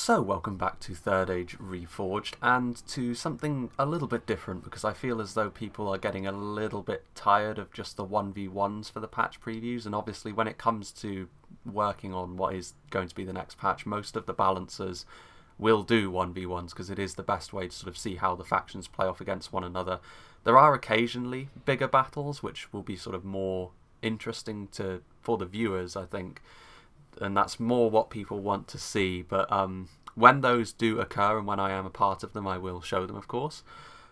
So welcome back to Third Age Reforged, and to something a little bit different, because I feel as though people are getting a little bit tired of just the 1v1s for the patch previews, and obviously when it comes to working on what is going to be the next patch, most of the balancers will do 1v1s because it is the best way to sort of see how the factions play off against one another. There are occasionally bigger battles which will be sort of more interesting for the viewers, I think, and that's more what people want to see. But when those do occur and when I am a part of them, I will show them, of course.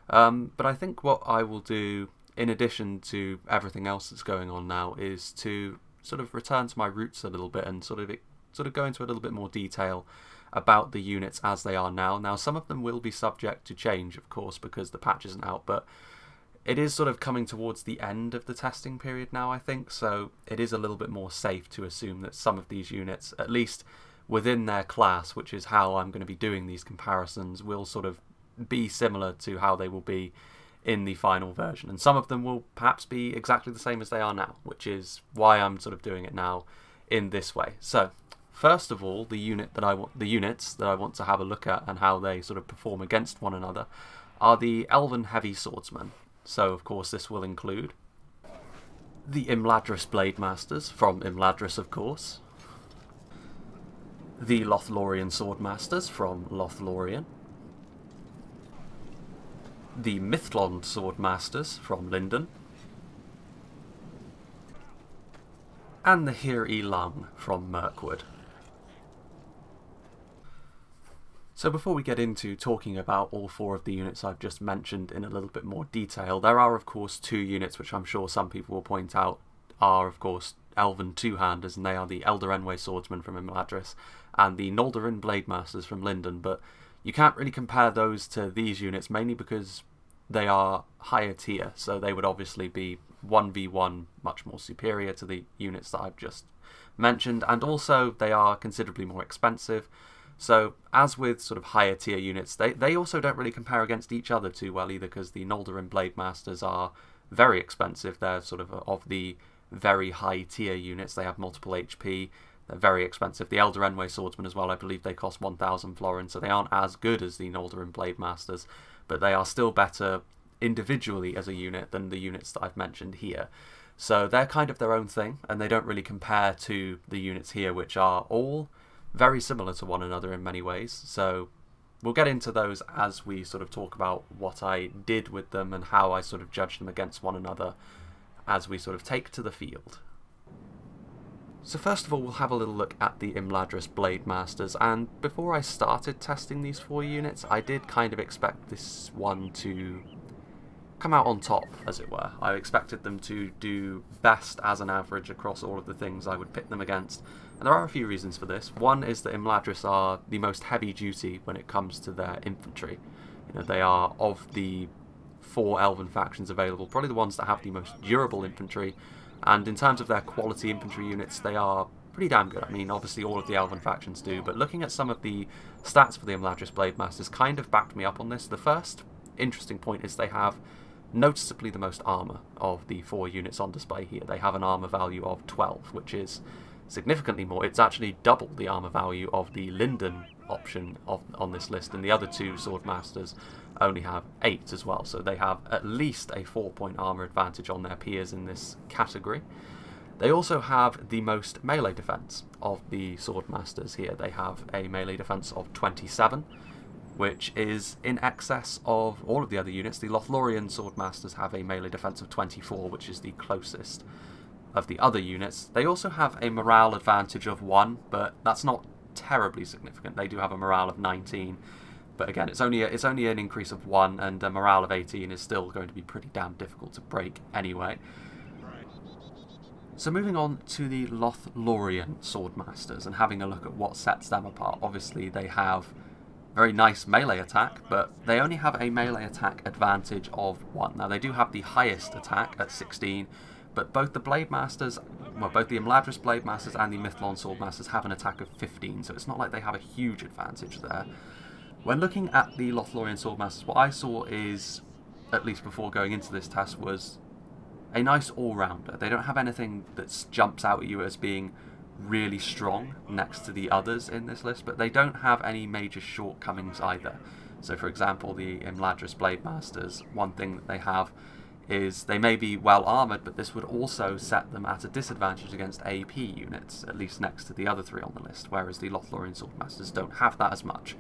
But I think what I will do, in addition to everything else that's going on now, is to sort of return to my roots a little bit and sort of go into a little bit more detail about the units as they are now. Now, some of them will be subject to change, of course, because the patch isn't out, but it is sort of coming towards the end of the testing period now, I think, so it is a little bit more safe to assume that some of these units, at least within their class, which is how I'm going to be doing these comparisons, will sort of be similar to how they will be in the final version. And some of them will perhaps be exactly the same as they are now, which is why I'm sort of doing it now in this way. So, first of all, the units that I want to have a look at and how they sort of perform against one another are the Elven Heavy Swordsmen. So, of course, this will include the Imladris Blade Masters, from Imladris, of course, the Lothlorien Sword Masters, from Lothlorien, the Mithlond Sword Masters, from Linden, and the Hir-E Lung, from Mirkwood. So before we get into talking about all four of the units I've just mentioned in a little bit more detail, there are of course two units which I'm sure some people will point out are of course Elven two-handers, and they are the Eldarenwe Swordsmen from Imladris and the Noldorin Blade Masters from Linden, but you can't really compare those to these units, mainly because they are higher tier, so they would obviously be 1v1 much more superior to the units that I've just mentioned, and also they are considerably more expensive. So, as with sort of higher tier units, they also don't really compare against each other too well either, because the Noldorin Blade Masters are very expensive. They're sort of the very high tier units. They have multiple HP. They're very expensive. The Eldarenwe Swordsmen as well, I believe they cost 1,000 florins, so they aren't as good as the Noldorin Blade Masters, but they are still better individually as a unit than the units that I've mentioned here. So they're kind of their own thing, and they don't really compare to the units here, which are all very similar to one another in many ways. So we'll get into those as we sort of talk about what I did with them and how I sort of judged them against one another as we sort of take to the field. So first of all, we'll have a little look at the Imladris Blade Masters, and before I started testing these four units, I did kind of expect this one to come out on top, as it were. I expected them to do best as an average across all of the things I would pit them against, and there are a few reasons for this. One is that Imladris are the most heavy duty when it comes to their infantry. You know, they are, of the four Elven factions available, probably the ones that have the most durable infantry, and in terms of their quality infantry units, they are pretty damn good. I mean, obviously all of the Elven factions do, but looking at some of the stats for the Imladris Blade Masters kind of backed me up on this. The first interesting point is they have noticeably the most armour of the four units on display here. They have an armour value of 12, which is significantly more. It's actually double the armour value of the Linden option on this list, and the other two Sword Masters only have 8 as well, so they have at least a 4-point armour advantage on their peers in this category. They also have the most melee defence of the Sword Masters here. They have a melee defence of 27, which is in excess of all of the other units. The Lothlorien Sword Masters have a melee defence of 24, which is the closest of the other units. They also have a morale advantage of 1, but that's not terribly significant. They do have a morale of 19, but again, it's only an increase of 1, and a morale of 18 is still going to be pretty damn difficult to break anyway. So moving on to the Lothlorien Sword Masters and having a look at what sets them apart. Obviously they have very nice melee attack, but they only have a melee attack advantage of 1. Now they do have the highest attack at 16, but both the Blade Masters, well, both the Imladris Blade Masters and the Mithlond Sword Masters have an attack of 15, so it's not like they have a huge advantage there. When looking at the Lothlorien Sword Masters, what I saw is, at least before going into this test, was a nice all-rounder. They don't have anything that jumps out at you as being really strong next to the others in this list, but they don't have any major shortcomings either. So for example, the Imladris Blade Masters, one thing that they have is they may be well armoured, but this would also set them at a disadvantage against AP units, at least next to the other three on the list, whereas the Lothlorien Swordmasters don't have that as much.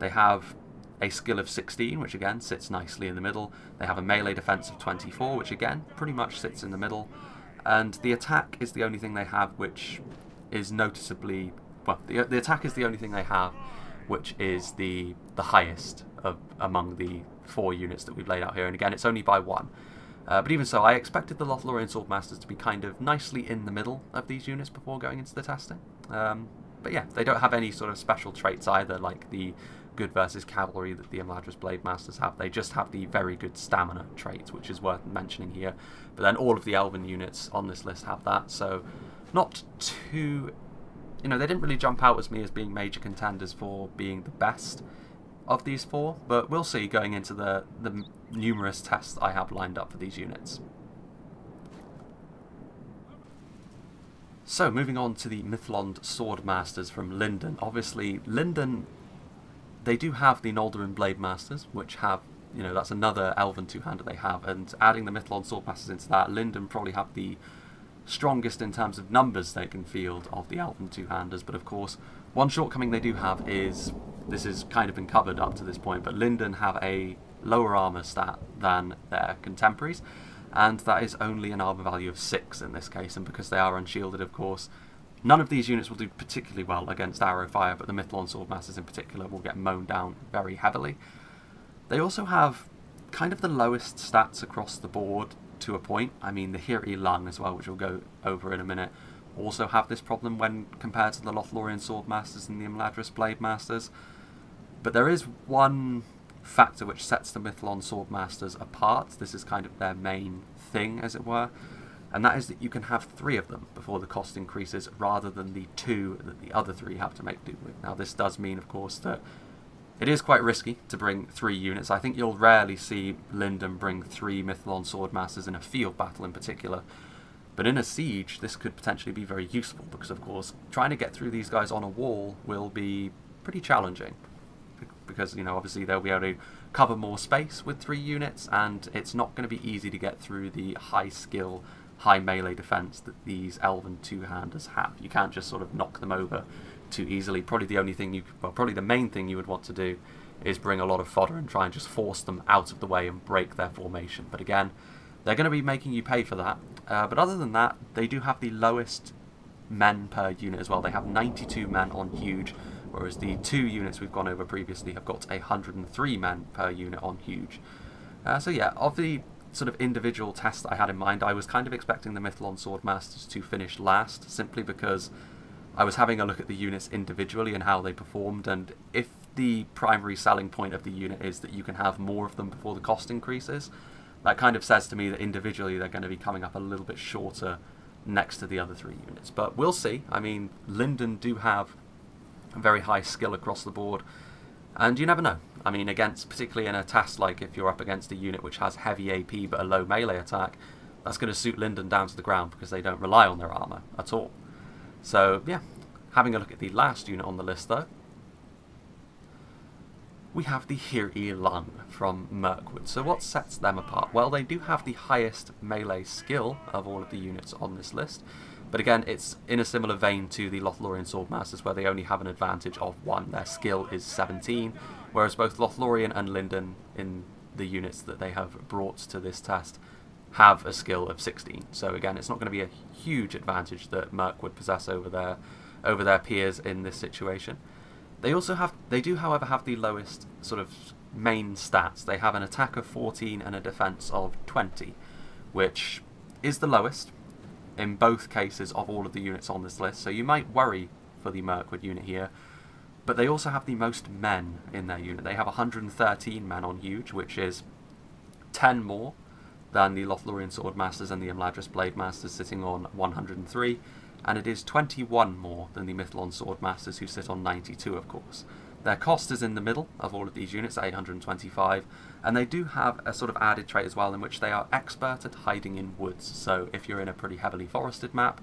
They have a skill of 16, which again sits nicely in the middle. They have a melee defense of 24, which again pretty much sits in the middle. And the attack is the only thing they have which is noticeably... well, the attack is the only thing they have which is the highest among the 4 units that we've laid out here. And again, it's only by 1. But even so, I expected the Lothlorien Swordmasters to be kind of nicely in the middle of these units before going into the testing. But yeah, they don't have any sort of special traits either, like the good versus cavalry that the Imladris Blade Masters have. They just have the very good stamina trait, which is worth mentioning here. But then all of the Elven units on this list have that, so not too... you know, they didn't really jump out as me as being major contenders for being the best of these 4, but we'll see going into the numerous tests I have lined up for these units. So, moving on to the Mithlond Swordmasters from Linden. Obviously, Linden, they do have the Noldorin Blade Masters, which have, you know, that's another Elven two-hander they have, and adding the Mithlond Swordmasters into that, Linden probably have the strongest in terms of numbers they can field of the Elven two-handers, but of course, one shortcoming they do have is, this has kind of been covered up to this point, but Linden have a lower armour stat than their contemporaries, and that is only an armour value of 6 in this case, and because they are unshielded, of course, none of these units will do particularly well against arrow fire, but the Mithlond Swordmasters in particular will get mown down very heavily. They also have kind of the lowest stats across the board to a point. I mean, the Hiri Lung as well, which we'll go over in a minute, also have this problem when compared to the Lothlorien Swordmasters and the Imladris Blade Masters. But there is one factor which sets the Mithlond Swordmasters apart. This is kind of their main thing, as it were, and that is that you can have 3 of them before the cost increases, rather than the 2 that the other 3 have to make do with. Now, this does mean, of course, that it is quite risky to bring 3 units. I think you'll rarely see Linden bring 3 Mithlond Swordmasters in a field battle in particular. But in a siege, this could potentially be very useful, because of course, trying to get through these guys on a wall will be pretty challenging. Because, you know, obviously they'll be able to cover more space with 3 units, and it's not going to be easy to get through the high skill, high melee defense that these Elven two-handers have. You can't just sort of knock them over too easily. Probably the only thing probably the main thing you would want to do is bring a lot of fodder and try and just force them out of the way and break their formation. But again, they're going to be making you pay for that. But other than that, they do have the lowest men per unit as well. They have 92 men on huge, whereas the 2 units we've gone over previously have got 103 men per unit on huge. So yeah, of the sort of individual tests that I had in mind, I was kind of expecting the Mithlond Swordmasters to finish last, simply because I was having a look at the units individually and how they performed, and if the primary selling point of the unit is that you can have more of them before the cost increases, that kind of says to me that individually they're going to be coming up a little bit shorter next to the other 3 units. But we'll see. I mean, Linden do have a very high skill across the board, and you never know. I mean, particularly in a test like if you're up against a unit which has heavy AP but a low melee attack, that's going to suit Linden down to the ground, because they don't rely on their armour at all. So yeah, having a look at the last unit on the list though, we have the Hiri Lung from Mirkwood. So what sets them apart? Well, they do have the highest melee skill of all of the units on this list, but again, it's in a similar vein to the Lothlorien Swordmasters, where they only have an advantage of 1. Their skill is 17, whereas both Lothlorien and Linden, in the units that they have brought to this test, have a skill of 16. So again, it's not going to be a huge advantage that Mirkwood possess over their peers in this situation. They do, however, have the lowest sort of main stats. They have an attack of 14 and a defense of 20, which is the lowest in both cases of all of the units on this list. So you might worry for the Mirkwood unit here, but they also have the most men in their unit. They have 113 men on huge, which is 10 more than the Lothlorien Swordmasters and the Imladris Blade Masters, sitting on 103, and it is 21 more than the Mithlond Swordmasters, who sit on 92, of course. Their cost is in the middle of all of these units at 825, and they do have a sort of added trait as well, in which they are expert at hiding in woods. So if you're in a pretty heavily forested map,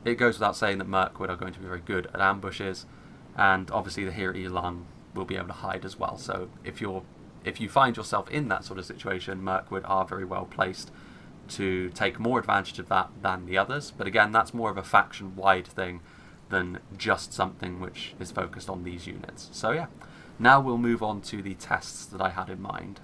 it goes without saying that Mirkwood are going to be very good at ambushes, and obviously the Hiri Lung will be able to hide as well. So if you find yourself in that sort of situation, Mirkwood are very well placed to take more advantage of that than the others. But again, that's more of a faction-wide thing than just something which is focused on these units. So yeah, now we'll move on to the tests that I had in mind.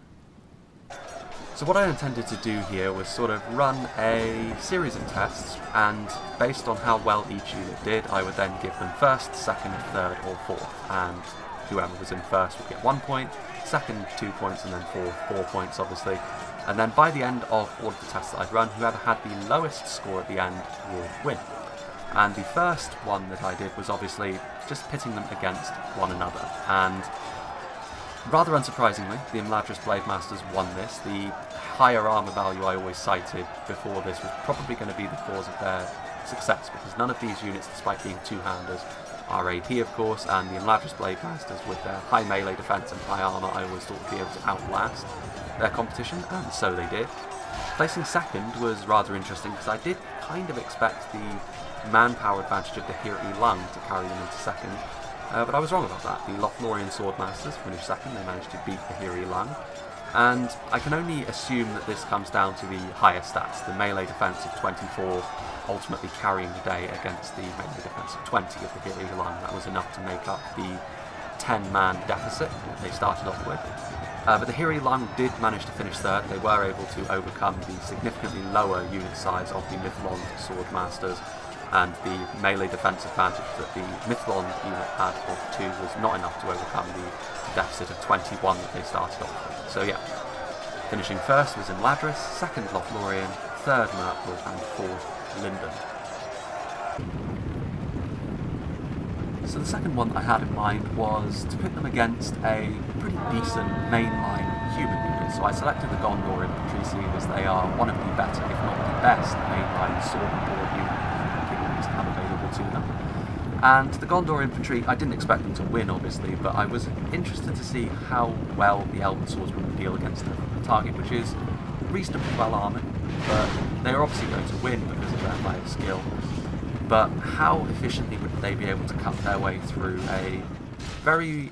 So what I intended to do here was sort of run a series of tests, and based on how well each unit did, I would then give them first, second, third or fourth, and whoever was in first would get 1 point, second 2 points, and then fourth 4 points obviously. And then by the end of all of the tests that I'd run, whoever had the lowest score at the end would win. And the first one that I did was obviously just pitting them against one another, and rather unsurprisingly, the Imladris Blade Masters won this. The higher armour value I always cited before this was probably going to be the cause of their success, because none of these units, despite being two-handers, are AP of course, and the Imladris Blade Masters with their high melee defence and high armour I always thought would be able to outlast their competition, and so they did. Placing second was rather interesting because I did kind of expect the manpower advantage of the Hiri Lung to carry them into second, but I was wrong about that. The Lothlorien Swordmasters finished second, they managed to beat the Hiri Lung, and I can only assume that this comes down to the higher stats, the melee defence of 24 ultimately carrying the day against the melee defence of 20 of the Hiri Lung. That was enough to make up the 10-man deficit that they started off with. But the Hiri Lung did manage to finish third. They were able to overcome the significantly lower unit size of the Mithlond Swordmasters, and the melee defence advantage that the Mithlond unit had of 2 was not enough to overcome the deficit of 21 that they started off with. So yeah, finishing first was Imladris, second Lothlorien, third Mirkwood, and fourth Linden. So the second one that I had in mind was to pit them against a pretty decent mainline human unit. So I selected the Gondor Infantry, seeing as they are one of the better, if not the best, mainline sword and board unit units have available to them. And the Gondor Infantry, I didn't expect them to win obviously, but I was interested to see how well the Elven Swordsmen would deal against the target, which is reasonably well armoured, but they are obviously going to win because of their higher skill. But how efficiently would they be able to cut their way through a very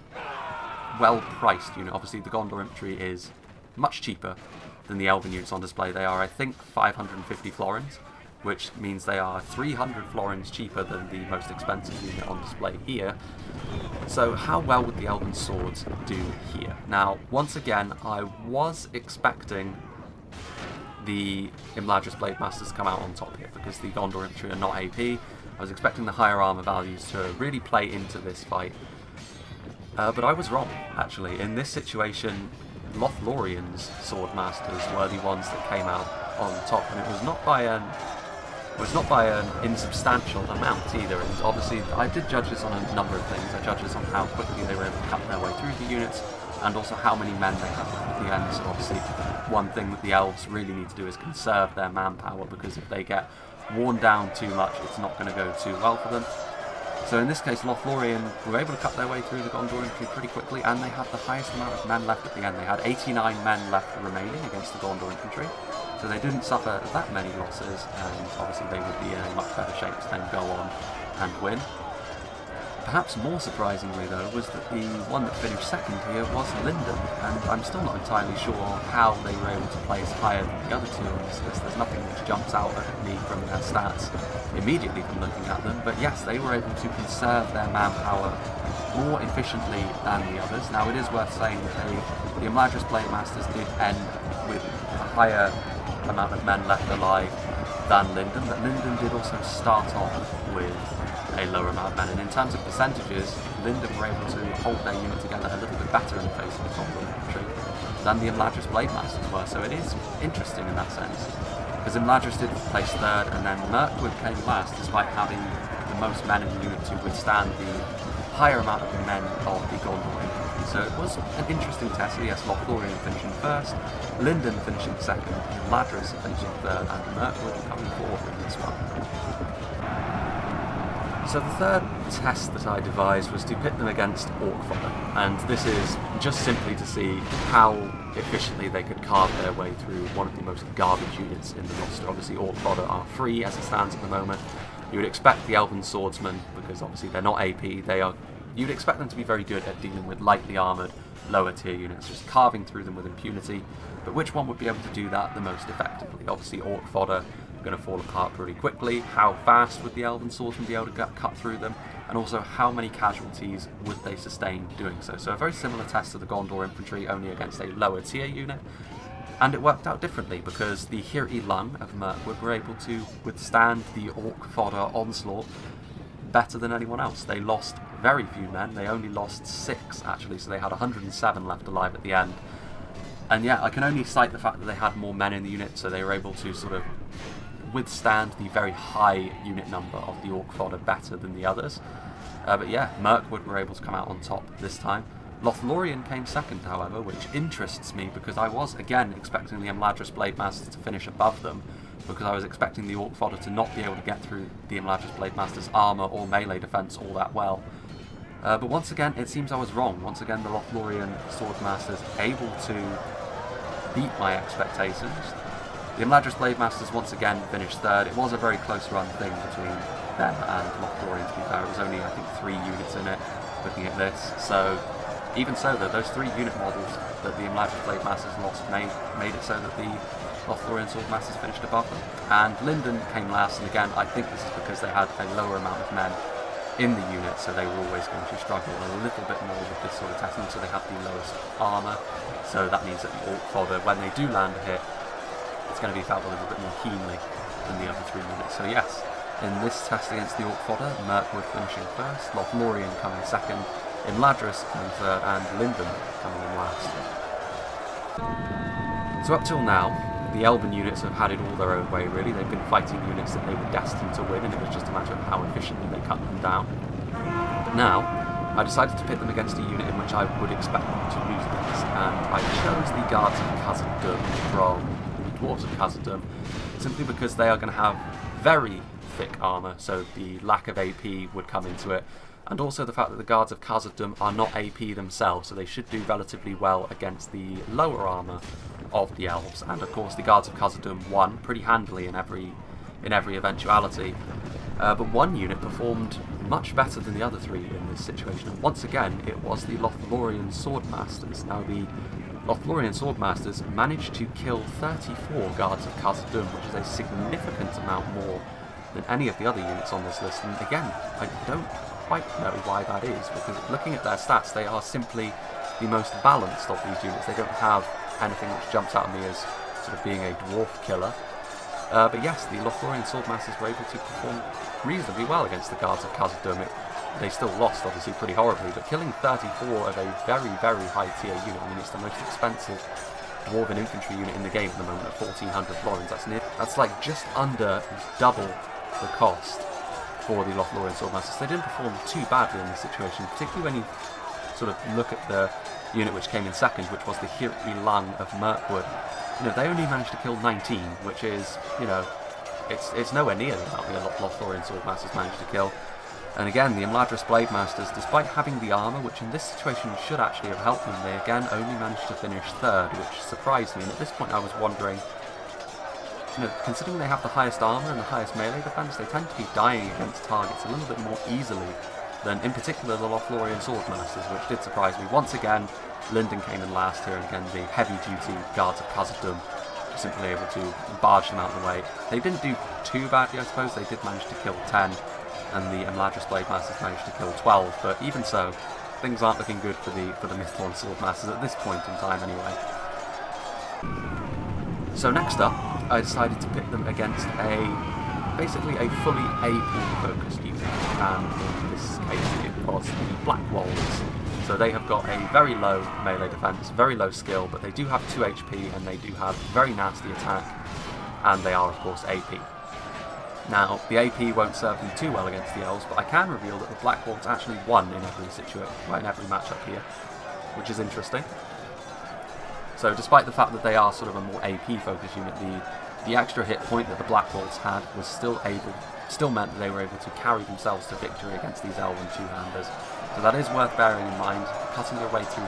well-priced unit? Obviously the Gondor Infantry is much cheaper than the Elven units on display. They are, I think, 550 florins, which means they are 300 florins cheaper than the most expensive unit on display here. So how well would the Elven swords do here? Now, once again, I was expecting the Imladris Blade Masters come out on top here, because the Gondor Infantry are not AP. I was expecting the higher armour values to really play into this fight. But I was wrong, actually. In this situation, Lothlorien's Swordmasters were the ones that came out on top, and it was not by an insubstantial amount either. And obviously, I did judge this on a number of things. I judged this on how quickly they were able to cut their way through the units, and also how many men they had at the end. So obviously, one thing that the elves really need to do is conserve their manpower, because if they get worn down too much, it's not going to go too well for them. So in this case, Lothlorien were able to cut their way through the Gondor Infantry pretty quickly, and they had the highest amount of men left at the end. They had 89 men left remaining against the Gondor Infantry, so they didn't suffer that many losses, and obviously they would be in a much better shape to then go on and win. Perhaps more surprisingly though was that the one that finished second here was Linden, and I'm still not entirely sure how they were able to place higher than the other two on this list. There's nothing which jumps out at me from their stats immediately from looking at them, but yes, they were able to conserve their manpower more efficiently than the others. Now it is worth saying that the Imladris Blade Masters did end with a higher amount of men left alive than Linden, but Linden did also start off with a lower amount of men, and in terms of percentages, Linden were able to hold their unit together a little bit better in the face of the Gondor Infantry than the Imladris Blade Masters were, so it is interesting in that sense, because Imladris did place third, and then Mirkwood came last, despite having the most men in the unit to withstand the higher amount of men of the Gondor Infantry. So it was an interesting test. So yes, Lothlorien finishing first, Linden finishing second, Imladris finishing third, and Mirkwood coming fourth in this one. So the third test that I devised was to pit them against Orc Fodder, and this is just simply to see how efficiently they could carve their way through one of the most garbage units in the roster. Obviously Orc Fodder are free as it stands at the moment, You would expect the Elven Swordsmen, because obviously they're not AP, you'd expect them to be very good at dealing with lightly armoured, lower tier units, just carving through them with impunity. But which one would be able to do that the most effectively? Obviously Orc fodder going to fall apart pretty quickly. How fast would the Elven Swordsmen be able to cut through them? And also how many casualties would they sustain doing so? So a very similar test to the Gondor infantry, only against a lower tier unit. And it worked out differently because the Hir'i Lung of Mirkwood were able to withstand the Orc fodder onslaught better than anyone else. They lost very few men. They only lost 6 actually, so they had 107 left alive at the end. And yeah, I can only cite the fact that they had more men in the unit, so they were able to sort of withstand the very high unit number of the Orc fodder better than the others. But yeah, Mirkwood were able to come out on top this time. Lothlorien came second, however, which interests me because I was, again, expecting the Imladris Blademasters to finish above them, because I was expecting the Orc fodder to not be able to get through the Imladris Blademasters' armour or melee defence all that well. But once again, it seems I was wrong. Once again, the Lothlorien Swordmasters able to beat my expectations. The Imladris Blademasters once again finished third. It was a very close run thing between them and Lothlorien, to be fair. It was only, I think, 3 units in it, looking at this. So, even so though, those 3 unit models that the Imladris Blademasters lost made it so that the Lothlorien Swordmasters finished above them. And Linden came last, and again, I think this is because they had a lower amount of men in the unit, so they were always going to struggle a little bit more with this sort of testing, so they have the lowest armour. So that means that the Orc fodder, when they do land a hit, it's going to be felt a little bit more keenly than the other 3 units. So yes, in this test against the Orc fodder, Mirkwood finishing first, Lothlorien coming second, Imladris coming third, and Linden coming in last. So up till now, the Elven units have had it all their own way really. They've been fighting units that they were destined to win, and it was just a matter of how efficiently they cut them down. But now, I decided to pit them against a unit in which I would expect them to lose against, and I chose the Guards of Khazad-dûm from the Dwarves of Khazad-dûm, simply because they are going to have very thick armour, so the lack of AP would come into it, and also the fact that the Guards of Khazad-dûm are not AP themselves, so they should do relatively well against the lower armour of the elves. And of course the Guards of Khazad-dûm won pretty handily in every eventuality, but one unit performed much better than the other 3 in this situation, and once again it was the Lothlorien Swordmasters. Now the Lothlorien Swordmasters managed to kill 34 Guards of Khazad-dûm, which is a significant amount more than any of the other units on this list, and again, I don't quite know why that is, because looking at their stats, they are simply the most balanced of these units. They don't have anything which jumps out at me as sort of being a dwarf killer. But yes, the Lothlorien Swordmasters were able to perform reasonably well against the Guards of Khazad-dûm. They still lost, obviously, pretty horribly, but killing 34 of a very, very high tier unit, I mean, it's the most expensive dwarven infantry unit in the game at the moment at 1400 florins. That's like just under double the cost for the Lothlorien Swordmasters. They didn't perform too badly in this situation, particularly when you sort of look at the unit which came in second, which was the Hir'i Lung of Mirkwood. You know, they only managed to kill 19, which is, you know, it's nowhere near the amount the Lothlorien Swordmasters managed to kill. And again, the Imladris Blademasters, despite having the armour, which in this situation should actually have helped them, they again only managed to finish third, which surprised me. And at this point I was wondering, you know, considering they have the highest armour and the highest melee defence, they tend to be dying against targets a little bit more easily than, in particular, the Lothlorien Swordmasters, which did surprise me. Once again, Linden came in last here, and again the heavy-duty Guards of Khazad-dûm were simply able to barge them out of the way. They didn't do too badly, I suppose. They did manage to kill 10, and the Imladris Blademasters managed to kill 12, but even so, things aren't looking good for the Mithlond Swordmasters at this point in time anyway. So next up, I decided to pit them against basically a fully AP-focused unit, and in this case it was the Black Wolves. So they have got a very low melee defense, very low skill, but they do have 2 HP and they do have very nasty attack, and they are of course AP. Now, the AP won't serve them too well against the Elves, but I can reveal that the Black Wolves actually won in every matchup here, which is interesting. So despite the fact that they are sort of a more AP-focused unit, the extra hit point that the Black Wolves had was still meant that they were able to carry themselves to victory against these Elven two-handers. So that is worth bearing in mind. Cutting their way through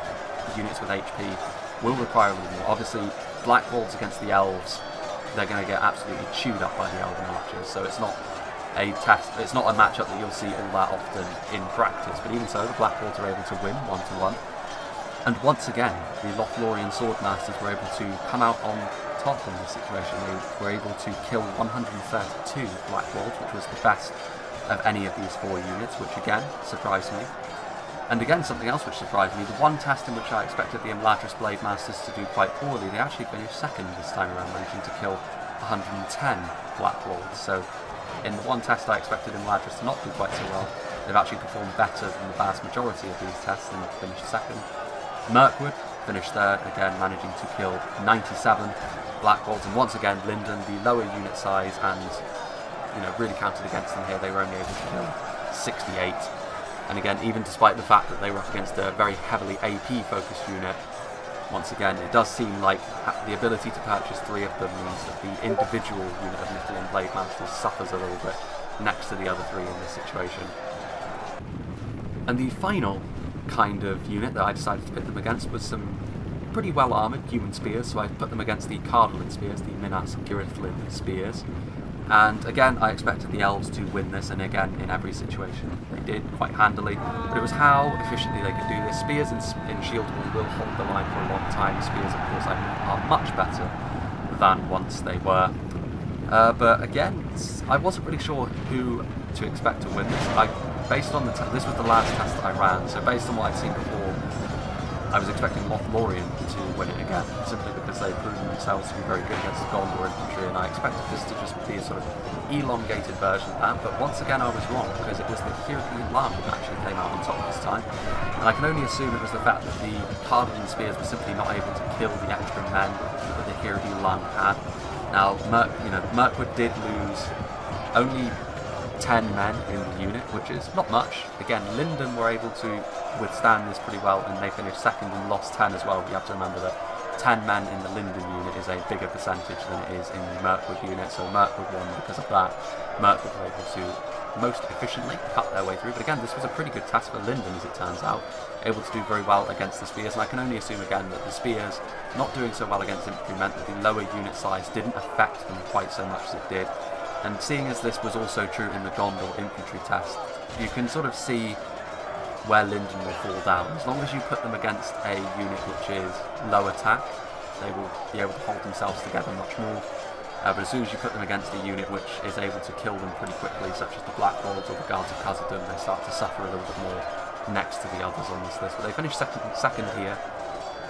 units with HP will require a little more. Obviously, Black Wolves against the Elves, they're going to get absolutely chewed up by the Elven archers, so it's not a test. It's not a matchup that you'll see all that often in practice, but even so, the Black Lords are able to win 1-1. And once again, the Lothlorien Swordmasters were able to come out on top in this situation. They were able to kill 132 Black Lords, which was the best of any of these 4 units, which again surprised me. And again, something else which surprised me, the one test in which I expected the Imladris Blade Masters to do quite poorly, they actually finished second this time around, managing to kill 110 Black Lords. So in the one test I expected Imladris to not do quite so well, they've actually performed better than the vast majority of these tests and finished second. Mirkwood finished third, again managing to kill 97 Black Lords, and once again Linden, the lower unit size, and really counted against them here. They were only able to kill 68. And again, even despite the fact that they were up against a very heavily AP focused unit, once again it does seem like the ability to purchase 3 of them means that the individual unit of Niflheim Blade Masters suffers a little bit next to the other 3 in this situation. And the final kind of unit that I decided to pit them against was some pretty well armoured human spears, so I put them against the Cardalin spears, the Minas Girthlin spears. And again, I expected the elves to win this, and again, in every situation, they did quite handily. But it was how efficiently they could do this. Spears in Shield Wall will hold the line for a long time. Spears, of course, are much better than once they were. But again, I wasn't really sure who to expect to win this. Based on this was the last test that I ran, so based on what I'd seen before, I was expecting Lothlorien to win it again, simply because they've proven themselves to be very good against the Gondor infantry, and I expected this to just be a sort of elongated version of that, but once again I was wrong, because it was the Hirdi Lam that actually came out on top this time, and I can only assume it was the fact that the Cardalin spears were simply not able to kill the extra men that the Hirdi Lam had. Now, Mirkwood did lose only 10 men in the unit, which is not much. Again, Linden were able to withstand this pretty well, and they finished second and lost 10 as well. You have to remember that 10 men in the Linden unit is a bigger percentage than it is in the Mirkwood unit, so Mirkwood won because of that. Mirkwood were able to most efficiently cut their way through, but again, this was a pretty good test for Linden, as it turns out, able to do very well against the spears, and I can only assume again that the spears not doing so well against infantry meant that the lower unit size didn't affect them quite so much as it did. And seeing as this was also true in the Gondor infantry test, you can sort of see where Linden will fall down. As long as you put them against a unit which is low attack, they will be able to hold themselves together much more. But as soon as you put them against a unit which is able to kill them pretty quickly, such as the Black Lords or the Guards of Khazad-dûm, they start to suffer a little bit more next to the others on this list. But they finished second here.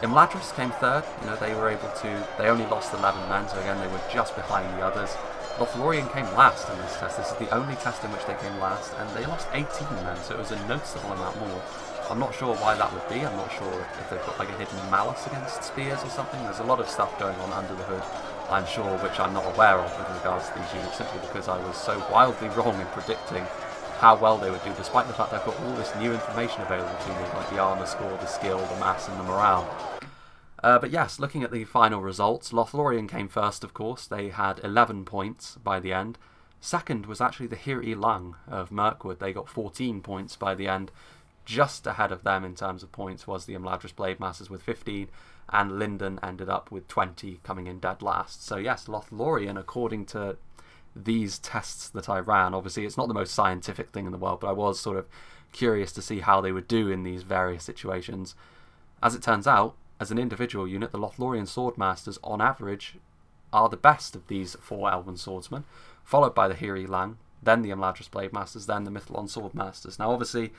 Imladris came third. They were able to. They only lost 11 men, so again they were just behind the others. Lothlorien came last in this test. This is the only test in which they came last, and they lost 18 men, so it was a noticeable amount more. I'm not sure why that would be. I'm not sure if they've got like a hidden malice against spears or something. There's a lot of stuff going on under the hood, I'm sure, which I'm not aware of with regards to these units, simply because I was so wildly wrong in predicting how well they would do, despite the fact I've got all this new information available to me, like the armour score, the skill, the mass, and the morale. But yes, looking at the final results, Lothlorien came first, of course. They had 11 points by the end. Second was actually the Hirdi Lang of Mirkwood. They got 14 points by the end. Just ahead of them in terms of points was the Imladris Blade Masters with 15, and Linden ended up with 20, coming in dead last. So yes, Lothlorien, according to these tests that I ran, obviously it's not the most scientific thing in the world, but I was sort of curious to see how they would do in these various situations. As it turns out, as an individual unit, the Lothlorien Swordmasters, on average, are the best of these 4 Elven Swordsmen, followed by the Hirdi Lang, then the Imladris Blade Masters, then the Mithlon Swordmasters. Now, obviously,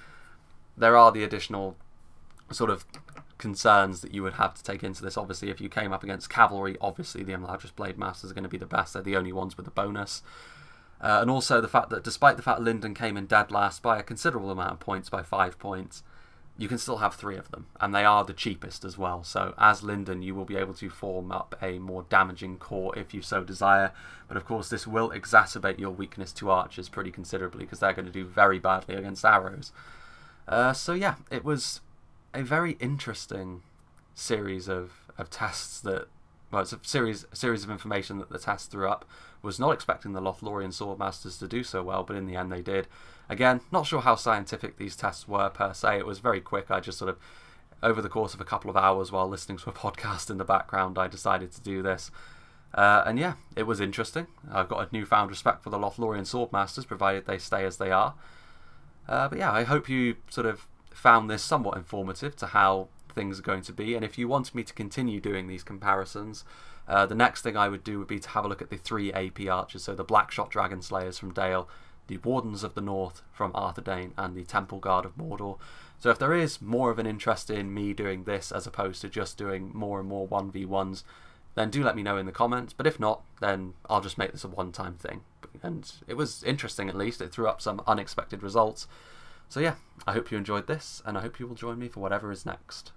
there are the additional sort of concerns that you would have to take into this. Obviously, if you came up against cavalry, obviously the Imladris Blade Masters are going to be the best. They're the only ones with a bonus. And also the fact that, despite the fact Linden came in dead last by a considerable amount of points, by 5 points, you can still have 3 of them, and they are the cheapest as well. So as Linden, you will be able to form up a more damaging core if you so desire, but of course this will exacerbate your weakness to archers pretty considerably, because they're going to do very badly against arrows. So yeah, it was a very interesting series of tests that, well, it's a series of information that the test threw up. Was not expecting the Lothlorien Swordmasters to do so well, but in the end they did. Again, not sure how scientific these tests were per se. It was very quick. I just sort of, over the course of a couple of hours while listening to a podcast in the background, I decided to do this. And yeah, it was interesting. I've got a newfound respect for the Lothlorien Swordmasters, provided they stay as they are. But yeah, I hope you sort of found this somewhat informative to how things are going to be, and if you wanted me to continue doing these comparisons, the next thing I would do would be to have a look at the 3 AP archers, so the Blackshot Dragon Slayers from Dale, the Wardens of the North from Arthedain, and the Temple Guard of Mordor. So if there is more of an interest in me doing this as opposed to just doing more and more 1v1s, then do let me know in the comments, but if not, then I'll just make this a one-time thing. And it was interesting, at least. It threw up some unexpected results. So yeah, I hope you enjoyed this, and I hope you will join me for whatever is next.